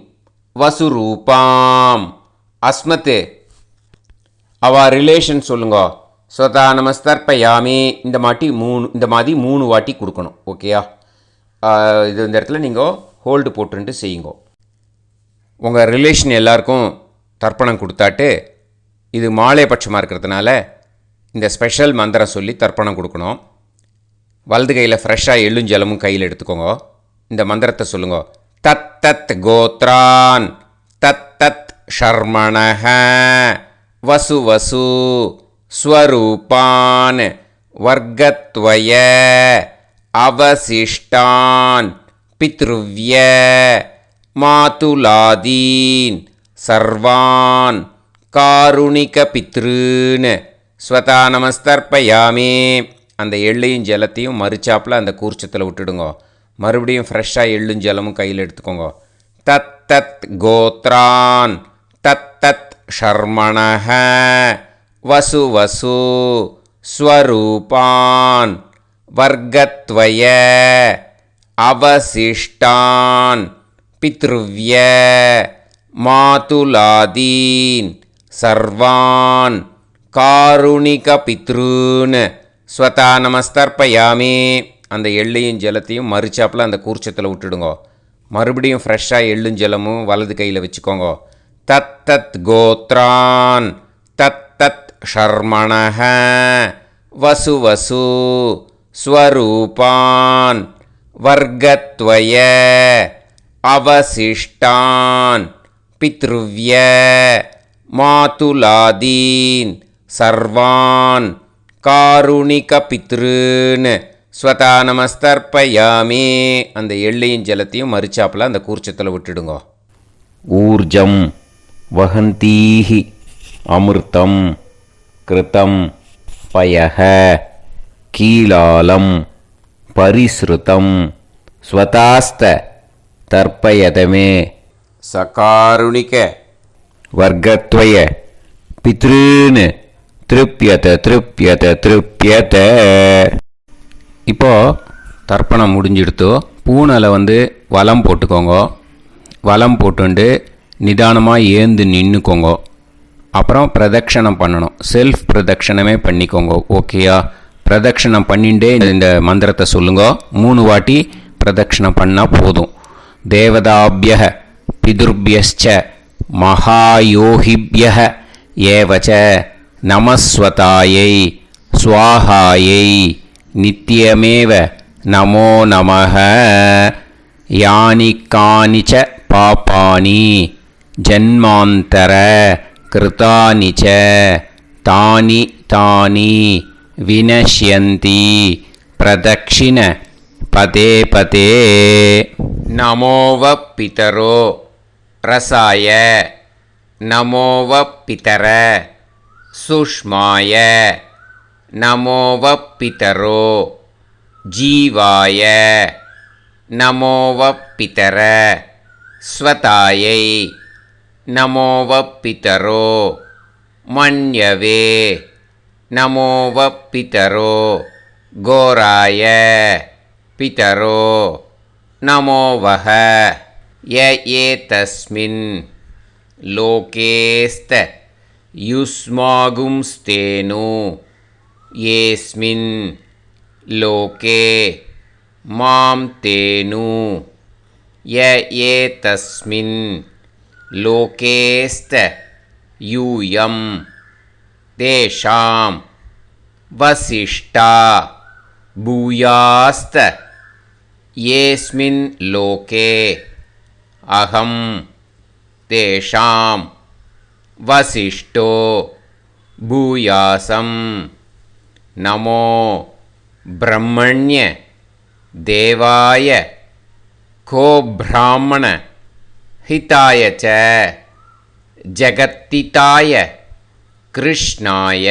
S3: வசுரூபாம் அஸ்மத். அவள் ரிலேஷன் சொல்லுங்க. ஸ்வதா நமஸ்தர்ப்பயாமி. இந்த மாதிரி 3 வாட்டி கொடுக்கணும். ஓகேயா? இந்த இடத்துல நீங்கள் ஹோல்டு போட்டுன்ட்டு செய்யுங்க. உங்கள் ரிலேஷன் எல்லாருக்கும் தர்ப்பணம் கொடுத்தாட்டு இது மாலைபட்சமாக இருக்கிறதுனால இந்த ஸ்பெஷல் மந்திரம் சொல்லி தர்ப்பணம் கொடுக்கணும். வலது கையில் ஃப்ரெஷ்ஷாக எள்ளும் ஜலமும் கையில் எடுத்துக்கோங்க. இந்த மந்திரத்தை சொல்லுங்க. தத் தத் கோத்ரான் தத் தத் ஷர்மணஹ வசு வசு ஸ்வரூபான் வர்க்கத்வய அவசிஷ்டான் பித்ருவ்ய மாதுலாதீன் சர்வான் காருணிக பித்ருன் ஸ்வதா நமஸ்தர்ப்பயாமே. அந்த எள்ளையும் ஜலத்தையும் மறுச்சாப்பில் அந்த கூர்ச்சத்தில் விட்டுடுங்க. மறுபடியும் ஃப்ரெஷ்ஷாக எள்ளும் ஜலமும் கையில் எடுத்துக்கோங்க. தத் தத் கோத்ரான் தத் தத் ஷர்மணஹ வசு வசு ஸ்வரூபான் வர்க்கத்வய அவசிஷ்டான் பித்ருவ்ய மாதுலாதீன் சர்வான் காருணிக பித்ருன் ஸ்வதா நமஸ்தர்ப்பயாமே. அந்த எள்ளையும் ஜலத்தையும் மறுச்சாப்பில் அந்த கூர்ச்சத்தில் விட்டுடுங்க. மறுபடியும் ஃப்ரெஷ்ஷாக எள்ளும் ஜலமும் வலது கையில் வச்சுக்கோங்க. தத் தத் கோத்ரான் தத் தத் ஷர்மணஹ வசு வசு ஸ்வரூபான் வர்க்கத்வய அவசிஷ்டான் பித்ருவ்ய மாதுலாதீன் சர்வான் காருணிக பித்ருன் ஸ்வதா நமஸ்தர்ப்பயாமே. அந்த எள்ளையும் ஜலத்தையும் மறுச்சாப்பில் அந்த கூர்ச்சத்தில் விட்டுடுங்க. ஊர்ஜம் வஹந்தீஹி அமிர்தம் கிருதம் பயஹ கீலாலம் பரிஸ்ருதம் ஸ்வதாஸ்த தர்ப்பயதமே சகாருணிக வர்க்கத்வய பித்ருன் திருப்யத திருப்யத திருப்யத. இப்போது தர்ப்பணம் முடிஞ்சிடுத்தோ பூனலை வலம் போட்டுக்கோங்க. வலம் போட்டுண்டு நிதானமாக ஏந்து நின்றுக்கோங்க. அப்புறம் பிரதட்சணம் பண்ணணும். செல்ஃப் பிரதட்சணமே பண்ணிக்கோங்க. ஓகேயா? பிரதட்சணம் பண்ணிகிட்டே இந்த மந்திரத்தை சொல்லுங்க. 3 வாட்டி பிரதட்சணம் பண்ணால் போதும்.
S1: தேவதாபியः பிதுர்பியஸ்ச மகாயோகிபியः ஏவச நமஸ்வதாயை ஸ்வாஹாயை நித்யமேவ நமோ நமः. யானி கானிச்ச பாபானி ஜன்மாந்தர கிருதானி ச தானி தானி வினஷ்யந்தி பிரதக்ஷிண பதே பதே. நமோவ பிதரோ ரசாய நமோவ பிதர சுஷ்மாய நமோவ பிதரோ ஜீவாய நமோவ பிதர ஸ்வதாயை நமோவ பிதரோ மன்யவே நமோவ பிதரோ கோராய பிதரோ நமோவஹ. ய ஏதஸ்மின் லோகேஸ்த யுஸ்மாகும்ஸ்தேனு ஏஸ்மின் லோகே மாம் தேனு. ய ஏதஸ்மின் லோகேஸ்த யூயம் தேஷாம் வசிஷ்டா பூயாஸ்த ஏஸ்மின் லோகே அகம் தேஷாம் வசிஷ்டோ பூயாசம். நமோ பிரம்மண்ய தேவாய கோ பிராமண ஹிதாய ச ஜகத்திதாய கிருஷ்ணாய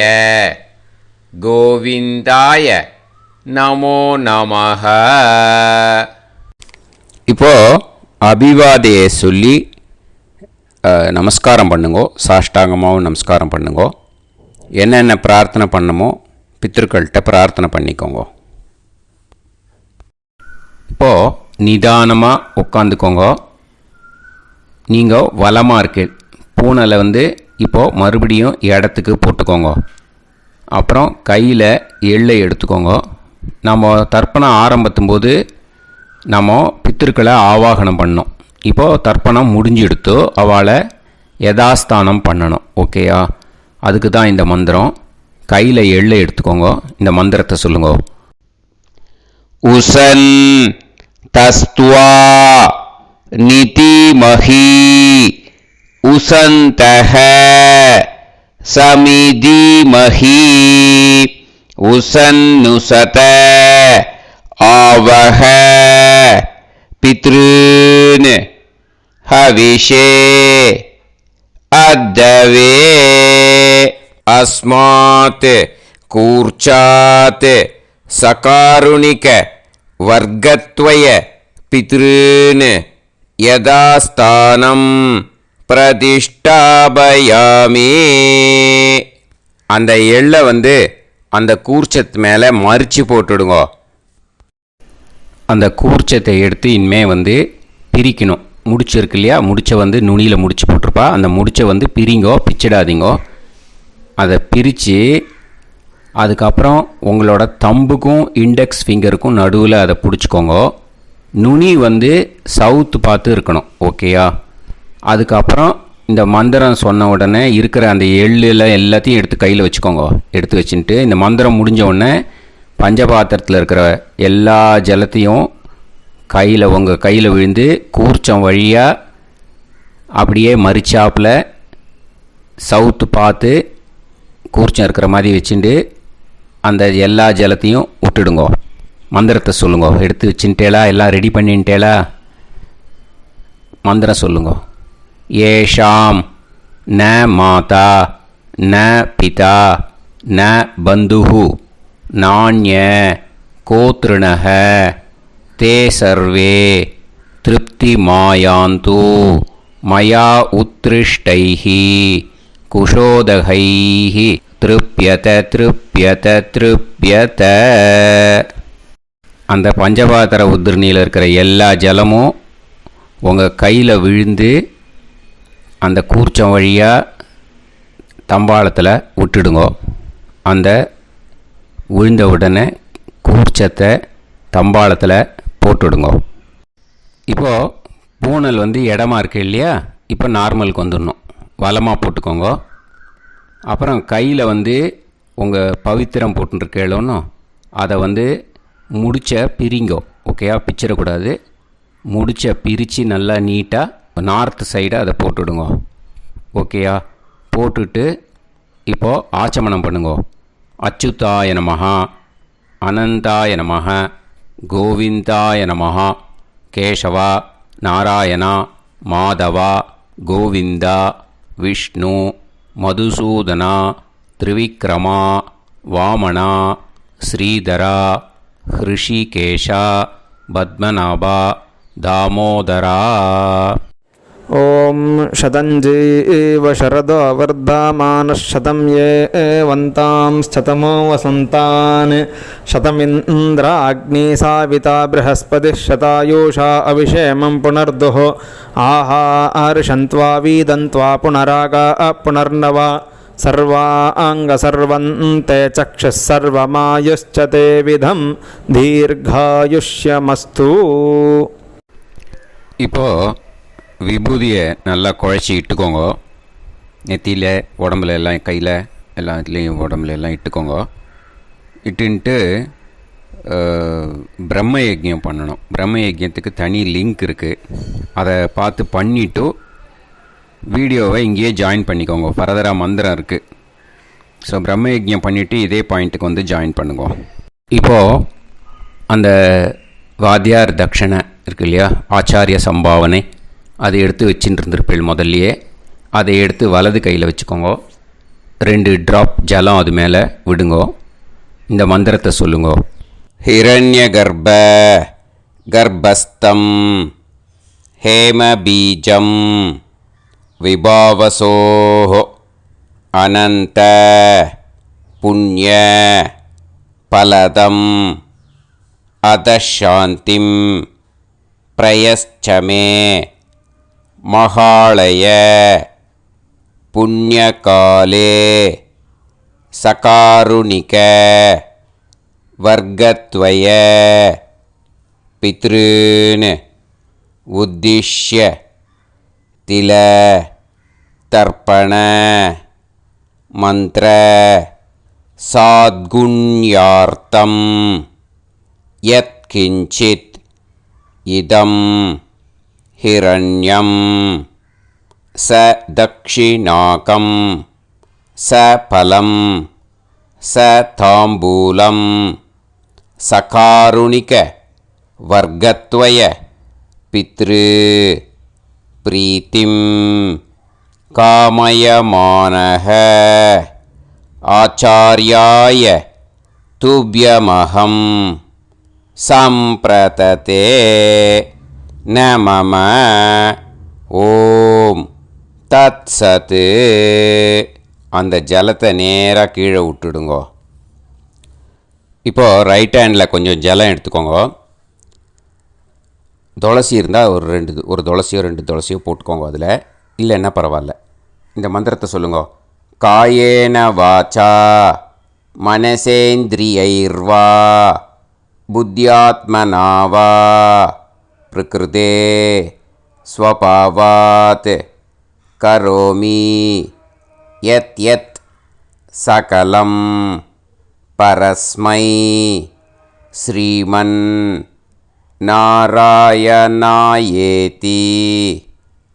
S1: கோவிந்தாய நமோ நமஹ.
S3: இப்போ அபிவாதையை சொல்லி நமஸ்காரம் பண்ணுங்கோ. சாஷ்டாங்கமாகவும் நமஸ்காரம் பண்ணுங்கோ. என்னென்ன பிரார்த்தனை பண்ணமோ பித்ருக்கள்கிட்ட பிரார்த்தனை பண்ணிக்கோங்க. இப்போது நிதானமாக உட்காந்துக்கோங்க. நீங்கள் வலமாக இருக்கு பூனலை இப்போது மறுபடியும் இடத்துக்கு போட்டுக்கோங்க. அப்புறம் கையில் எள்ளை எடுத்துக்கோங்க. நம்ம தர்ப்பணம் ஆரம்பத்தும் போது நம்ம பித்திருக்களை ஆவாகனம் பண்ணோம். இப்போது தர்ப்பணம் முடிஞ்செடுத்து அவளை யதாஸ்தானம் பண்ணணும். ஓகேயா? அதுக்கு தான் இந்த மந்திரம். கையில் எள்ளை எடுத்துக்கோங்க. இந்த மந்திரத்தை சொல்லுங்க. உசன் தஸ்துவா நிதிமஹி உசந்தஹ சமிதிமஹி உசன்னுசத ஆவஹ பித்ருன் ஹவிஷே அத்தவே அஸ்மாத் கூர்ச்சாத் சகாருணிக வர்க்கத்வய பித்ருன் யதாஸ்தானம் பிரதிஷ்டாபயாமி. அந்த எள்ளை அந்த கூர்ச்சத்து மேலே மறித்து போட்டுடுங்க. அந்த கூர்ச்சத்தை எடுத்து இனிமே பிரிக்கணும். முடிச்சு இருக்கு இல்லையா? முடிச்சை நுனியில் முடிச்சு போட்டிருப்பா. அந்த முடிச்சை பிரிங்கோ, பிச்சிடாதீங்கோ. அதை பிரித்து அதுக்கப்புறம் உங்களோட தம்புக்கும் இண்டெக்ஸ் ஃபிங்கருக்கும் நடுவில் அதை பிடிச்சிக்கோங்க. நுனி சவுத்து பார்த்து இருக்கணும். ஓகேயா? அதுக்கப்புறம் இந்த மந்திரம் சொன்ன உடனே இருக்கிற அந்த எள்ளில் எல்லாத்தையும் எடுத்து கையில் வச்சுக்கோங்க. எடுத்து வச்சுட்டு இந்த மந்திரம் முடிஞ்ச உடனே பஞ்சபாத்திரத்தில் இருக்கிற எல்லா ஜலத்தையும் உங்கள் கையில் விழுந்து கூர்ச்சம் வழியாக அப்படியே மறிச்சாப்பில் சவுத்து பார்த்து கூர்ச்சம் இருக்கிற மாதிரி வச்சுட்டு அந்த எல்லா ஜலத்தையும் விட்டுடுங்கோ. மந்திரத்தை சொல்லுங்க. எடுத்து வச்சுட்டேலா? எல்லாம் ரெடி பண்ணிட்டேலா? மந்திரம் சொல்லுங்க. ஏஷாம் ந மாதா ந பிதா ந பந்துஹு நாண்ய கோத்ருணஹ தே சர்வே திருப்தி மாயாந்து மயா உத்ருஷ்டைஹி குஷோதகைஹி திருப்யத திருப்யத திருப்யத. அந்த பஞ்சபாத்திர உதிரணியில் இருக்கிற எல்லா ஜலமும் உங்கள் கையில் விழுந்து அந்த கூர்ச்சம் வழியாக தம்பாளத்தில் விட்டுடுங்கோ. அந்த விழுந்த உடனே கூர்ச்சத்தை தம்பாளத்தில் போட்டுடுங்கோ. இப்போது
S1: பூனல் இடமா இருக்கு இல்லையா, இப்போ நார்மலுக்கு வந்துடணும். வலமாக போட்டுக்கோங்க. அப்புறம் கையில் உங்கள் பவித்திரம் போட்டுருக்கேளோன்னு அதை முடிச்ச பிரிங்கோ. ஓகேயா, பிச்சிடக்கூடாது. முடிச்ச பிரித்து நல்லா நீட்டாக நார்த் சைடை அதை போட்டுவிடுங்க. ஓகேயா, போட்டுட்டு இப்போது ஆச்சமனம் பண்ணுங்க. அச்சுதாய நமஹ, அனந்தாய நமஹ, கோவிந்தாய நமஹ, கேசவா, நாராயணா, மாதவா, கோவிந்தா, விஷ்ணு, மதுசூதனா, திரிவிக்ரமா, வாமனா, ஸ்ரீதரா, ஹிருஷிகேஷா, பத்மநாபா, தாமோதரா.
S4: ஓம் ஷதஞ்சீவ சரதோ வர்தமானः शतं ये वन्तां शतमो वसन्तान् शतमिन्द्राग्नी साविता बृहस्पतिः शतायुषा अविषेमं पुनर्दुः आहार्षन्त्वा वीदन्त्वा पुनरागा पुनर्नवा सर्वाङ्गसर्वन्ते चक्षुः सर्वमायुश्च ते विधं दीर्घायुष्यमस्तु.
S1: இப்போது விபூதியை நல்லா குழச்சி இட்டுக்கோங்க. நெத்தியில், உடம்புல எல்லாம், கையில் எல்லாத்துலேயும் உடம்புல எல்லாம் இட்டுக்கோங்க. இட்டுன்ட்டு பிரம்ம யஜ்யம் பண்ணணும். பிரம்ம யஜ்யத்துக்கு தனி லிங்க் இருக்குது. அதை பார்த்து பண்ணிவிட்டு வீடியோவை இங்கேயே ஜாயின் பண்ணிக்கோங்க. ஃபர்தராக மந்திரம் இருக்குது. ஸோ பிரம்ம யஜ்யம் பண்ணிவிட்டு இதே பாயிண்ட்டுக்கு ஜாயின் பண்ணுங்க. இப்போது அந்த வாத்தியார் தட்சணை இருக்கு இல்லையா, ஆச்சாரிய சம்பாவனை, அதை எடுத்து வச்சுட்டு இருந்திருப்பேள் முதல்லையே. அதை எடுத்து வலது கையில் வச்சுக்கோங்க. 2 ட்ராப் ஜலம் அது மேலே விடுங்கோ. இந்த மந்திரத்தை சொல்லுங்கோ. ஹிரண்ய கர்ப்ப கர்ப்பஸ்தம் ஹேம பீஜம் விபாவசோஹோ அனந்த புண்ணிய பலதம் அதசாந்திம் பிரயஸ்சமே மகாளய புண்ணியகாலே சகாருணிக வர்க்கத்வய பித்ருன் உத்திஷ்ய தில தர்ப்பண மந்திர சாத்குண்யார்த்தம் யத்கிஞ்சித் இதம் ஹிரண்யம் ச தக்ஷிணாகம் ச பலம் ச தாம்பூலம் சகாருணிக வர்க்கத்வய பித்ரு பிரீத்திம் காமயமானஹ ஆச்சார்யாய துப்யமஹம் சம்பிரததே நமம. ஓம் தத் சத்து. அந்த ஜலத்தை நேராக கீழே விட்டுடுங்கோ. இப்போது ரைட் ஹேண்டில் கொஞ்சம் ஜலம் எடுத்துக்கோங்க. துளசி இருந்தால் ஒரு துளசியோ 2 துளசியோ போட்டுக்கோங்க. அதில் இல்லைன்னா பரவாயில்ல. இந்த மந்திரத்தை சொல்லுங்க. காயேன வாச்சா மனசேந்திரியைர்வா புத்தியாத்மனாவா பிரகிருதே ஸ்வபாவாத் கரோமி யத் யத் சகலம் பரஸ்மை ஸ்ரீமன் நாராயணாயேதி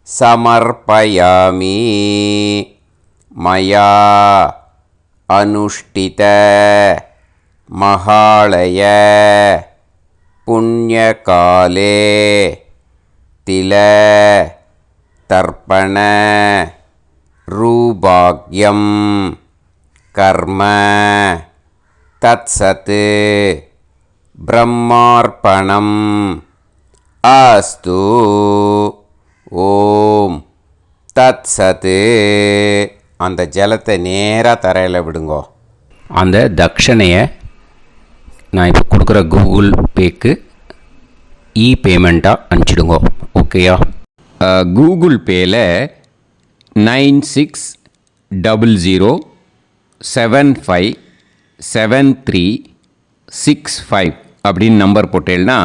S1: சமர்ப்பயாமி மயா அனுஷ்டித மகாளய புண்ணியகாலே தில தர்ப்பண ரூபாக்யம் கர்ம தத்சத் பிரம்மார்ப்பணம் அஸ்து. ஓம் தத்சத். அந்த ஜலத்தை நேராக தரையில் விடுங்கோ. அந்த தட்சணையை நான் இப்போ கொடுக்குற கூகுள் பேக்கு பேமெண்ட்டாக அனுப்பிச்சிடுங்கோ. ஓகேயா? கூகுள் பேயில் 9600757365 அப்படின்னு நம்பர் போட்டேன்னா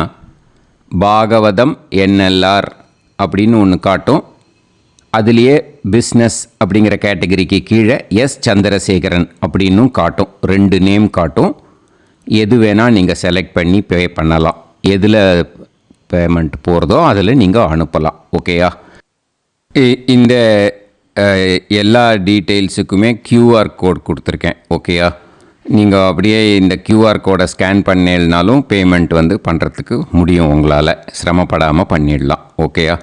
S1: பாகவதம் NLR
S3: அப்படின்னு ஒன்று காட்டும். அதுலேயே பிஸ்னஸ் அப்படிங்கிற கேட்டகரிக்கு கீழே எஸ் சந்திரசேகரன் அப்படின்னும் காட்டும். 2 நேம் காட்டும். எது வேணால் நீங்கள் செலக்ட் பண்ணி பே பண்ணலாம். எதில் பேமெண்ட் போகிறதோ அதில் நீங்கள் அனுப்பலாம். ஓகேயா? இந்த எல்லா டீட்டெயில்ஸுக்குமே QR கோட் கொடுத்துருக்கேன். ஓகேயா? நீங்கள் அப்படியே இந்த QR கோடை ஸ்கேன் பண்ணேல்னாலும் பேமெண்ட் பண்ணுறதுக்கு முடியும். உங்களால் சிரமப்படாமல் பண்ணிடலாம். ஓகேயா?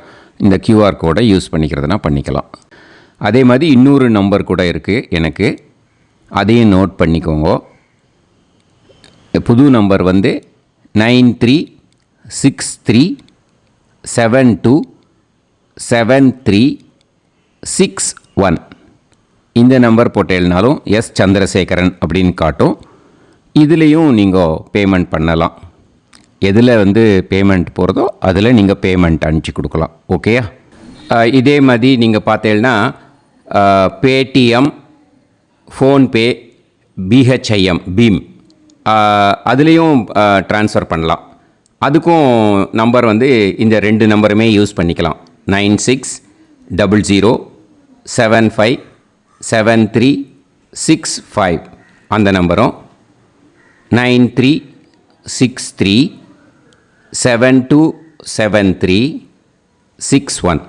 S3: இந்த QR கோடை யூஸ் பண்ணிக்கிறதுனா பண்ணிக்கலாம். அதே மாதிரி இன்னொரு நம்பர் கூட இருக்குது எனக்கு, அதையும் நோட் பண்ணிக்கோங்க. புது நம்பர் 9363727361. இந்த நம்பர் போட்டேல்னாலும் எஸ் சந்திரசேகரன் அப்படின்னு காட்டும். இதுலேயும் நீங்கள் பேமெண்ட் பண்ணலாம். எதில் பேமெண்ட் போகிறதோ அதில் நீங்கள் பேமெண்ட் அனுப்பிச்சி கொடுக்கலாம். ஓகேயா? இதே மாதிரி நீங்கள் பார்த்தேன்னா பேடிஎம், ஃபோன்பே, பிஹெச்ஐஎம், பீம் அதுலேயும் ட்ரான்ஸ்ஃபர் பண்ணலாம். அதுக்கும் நம்பர் இந்த 2 நம்பருமே யூஸ் பண்ணிக்கலாம். 9600757365 அந்த நம்பரும் 9363727361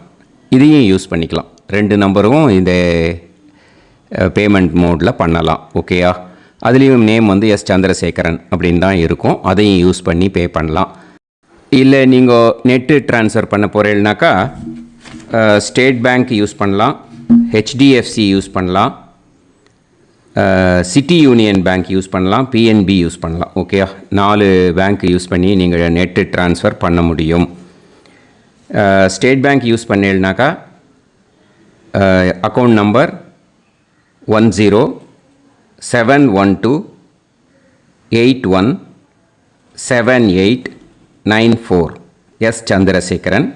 S3: இதையும் யூஸ் பண்ணிக்கலாம். 2 நம்பரும் இந்த பேமெண்ட் மோடில் பண்ணலாம். ஓகேயா? அதுலேயும் நேம் எஸ் சந்திரசேகரன் அப்படின்னு தான் இருக்கும். அதையும் யூஸ் பண்ணி பே பண்ணலாம். இல்லை நீங்கள் நெட்டு ட்ரான்ஸ்ஃபர் பண்ண போகிறீங்கனாக்கா ஸ்டேட் பேங்க் யூஸ் பண்ணலாம், HDFC யூஸ் பண்ணலாம், சிட்டி யூனியன் பேங்க் யூஸ் பண்ணலாம், PNB யூஸ் பண்ணலாம். ஓகேயா? 4 பேங்க் யூஸ் பண்ணி நீங்கள் நெட்டு ட்ரான்ஸ்ஃபர் பண்ண முடியும். ஸ்டேட் பேங்க் யூஸ் பண்ணீங்கனாக்கா account number 10712817894 S Chandrasekaran,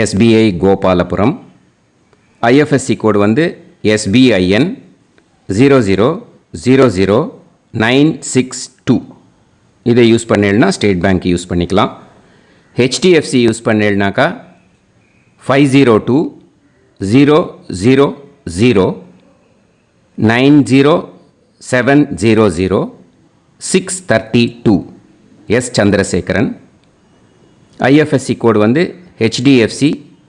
S3: SBI Gopalapuram. IFSC code SBIN 0000962. இதை யூஸ் பண்ணேன்னா ஸ்டேட் பேங்க் யூஸ் பண்ணிக்கலாம். HDFC யூஸ் பண்ணேன்னாக்கா 5020090700 S Chandrasekaran. IFSC code HDFC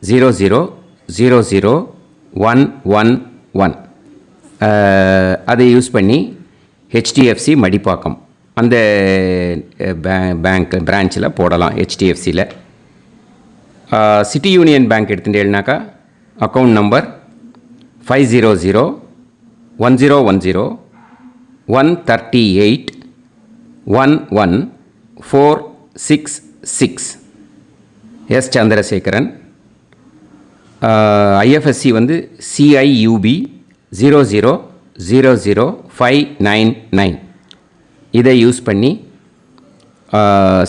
S3: 0000111. அதை யூஸ் பண்ணி HDFC மடிப்பாக்கம் அந்த பேங்க் பிரான்ச்சில் போடலாம். HDFCயில் சிட்டி யூனியன் பேங்க் எடுத்துட்டேன்னாக்கா account number 5001013811466 S Chandrasekaran. IFSC CIUB 0000599. இதை யூஸ் பண்ணி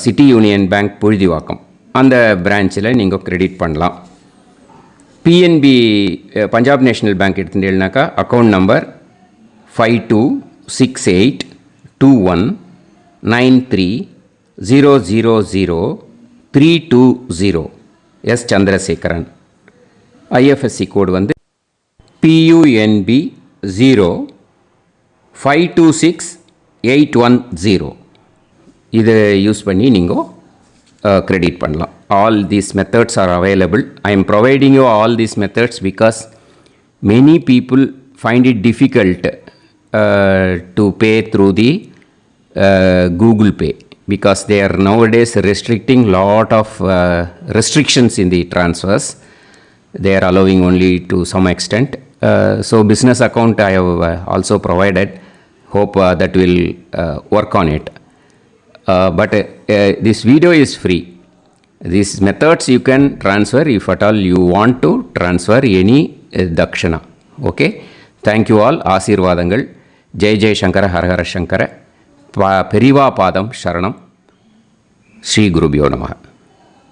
S3: சிட்டி யூனியன் பேங்க் புழுதிவாக்கம் அந்த பிரான்ச்சில் நீங்கள் கிரெடிட் பண்ணலாம். PNB பஞ்சாப் நேஷ்னல் பேங்க் எடுத்துட்டேன்னாக்கா account number 52682193000320 S Chandrasekaran. IFSC code PUNB 0526810. இதை யூஸ் பண்ணி நீங்கள் கிரெடிட் பண்ணலாம். All these methods are available. I am providing you all these methods because many people find it difficult to pay through the Google Pay because they are nowadays restricting lot of restrictions in the transfers. They are allowing only to some extent. So business account I have also provided. Hope that will work on it. But this video is free. These methods you can transfer if at all you want to transfer any dakshana. Okay? Thank you all. Aasirvadangal. Jai Jai Shankara Har Har Shankara. Periva Padam Sharanam. Shri Gurubhyo Namaha.